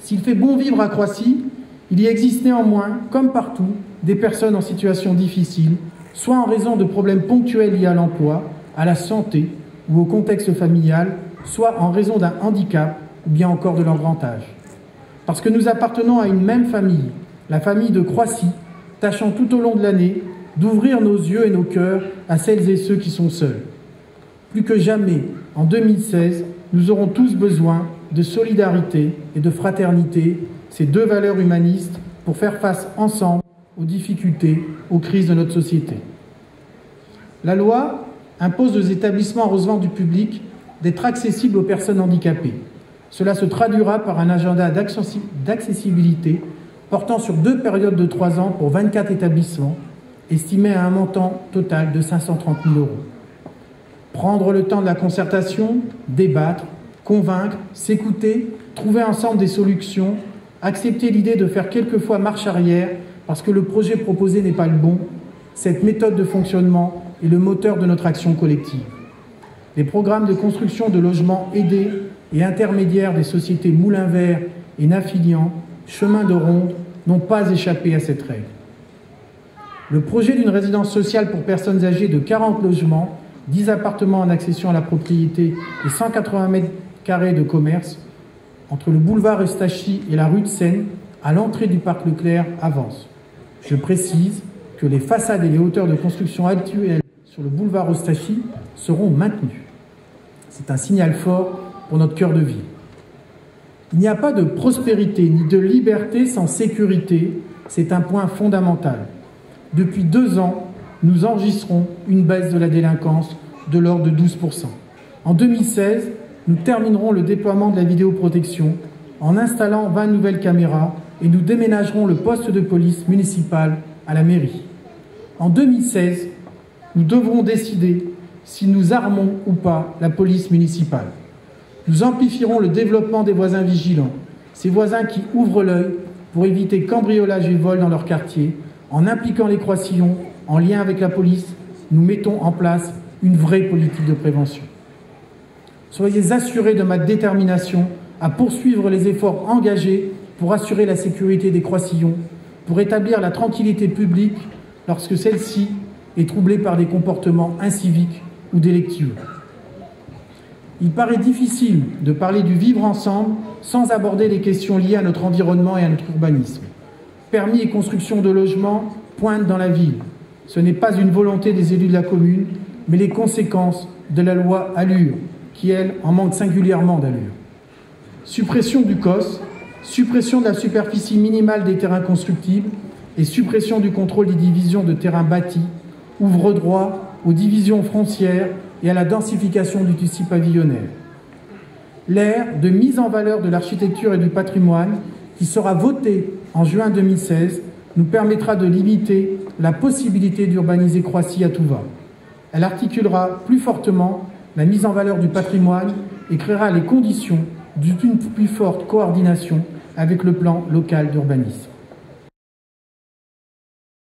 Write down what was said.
S'il fait bon vivre à Croissy, il y existe néanmoins, comme partout, des personnes en situation difficile, soit en raison de problèmes ponctuels liés à l'emploi, à la santé ou au contexte familial, soit en raison d'un handicap ou bien encore de leur grand âge. Parce que nous appartenons à une même famille, la famille de Croissy, tâchant tout au long de l'année d'ouvrir nos yeux et nos cœurs à celles et ceux qui sont seuls. Plus que jamais, en 2016, nous aurons tous besoin de solidarité et de fraternité, ces deux valeurs humanistes, pour faire face ensemble aux difficultés, aux crises de notre société. La loi impose aux établissements recevant du public d'être accessibles aux personnes handicapées. Cela se traduira par un agenda d'accessibilité portant sur 2 périodes de 3 ans pour 24 établissements, estimé à un montant total de 530 000 €. Prendre le temps de la concertation, débattre, convaincre, s'écouter, trouver ensemble des solutions, accepter l'idée de faire quelquefois marche arrière parce que le projet proposé n'est pas le bon, cette méthode de fonctionnement est le moteur de notre action collective. Les programmes de construction de logements aidés et intermédiaires des sociétés Moulin Vert et Nafilian, Chemin de Ronde, n'ont pas échappé à cette règle. Le projet d'une résidence sociale pour personnes âgées de 40 logements, 10 appartements en accession à la propriété et 180 mètres carrés de commerce entre le boulevard Eustachi et la rue de Seine, à l'entrée du parc Leclerc, avance. Je précise que les façades et les hauteurs de construction actuelles sur le boulevard Eustachi seront maintenues. C'est un signal fort pour notre cœur de ville. Il n'y a pas de prospérité ni de liberté sans sécurité, c'est un point fondamental. Depuis 2 ans, nous enregistrons une baisse de la délinquance de l'ordre de 12%. En 2016, nous terminerons le déploiement de la vidéoprotection en installant 20 nouvelles caméras et nous déménagerons le poste de police municipal à la mairie. En 2016, nous devrons décider si nous armons ou pas la police municipale. Nous amplifierons le développement des voisins vigilants, ces voisins qui ouvrent l'œil pour éviter cambriolage et vol dans leur quartier. En impliquant les Croissillons, en lien avec la police, nous mettons en place une vraie politique de prévention. Soyez assurés de ma détermination à poursuivre les efforts engagés pour assurer la sécurité des Croissillons, pour établir la tranquillité publique lorsque celle-ci est troublée par des comportements inciviques ou délictueux. Il paraît difficile de parler du vivre ensemble sans aborder les questions liées à notre environnement et à notre urbanisme. Permis et construction de logements pointent dans la ville. Ce n'est pas une volonté des élus de la commune, mais les conséquences de la loi Allure, qui, elle, en manque singulièrement d'allure. Suppression du COS, suppression de la superficie minimale des terrains constructibles et suppression du contrôle des divisions de terrains bâtis ouvrent droit aux divisions foncières et à la densification du tissu pavillonnaire. L'ère de mise en valeur de l'architecture et du patrimoine, qui sera votée en juin 2016, nous permettra de limiter la possibilité d'urbaniser Croissy à tout va. Elle articulera plus fortement la mise en valeur du patrimoine et créera les conditions d'une plus forte coordination avec le plan local d'urbanisme.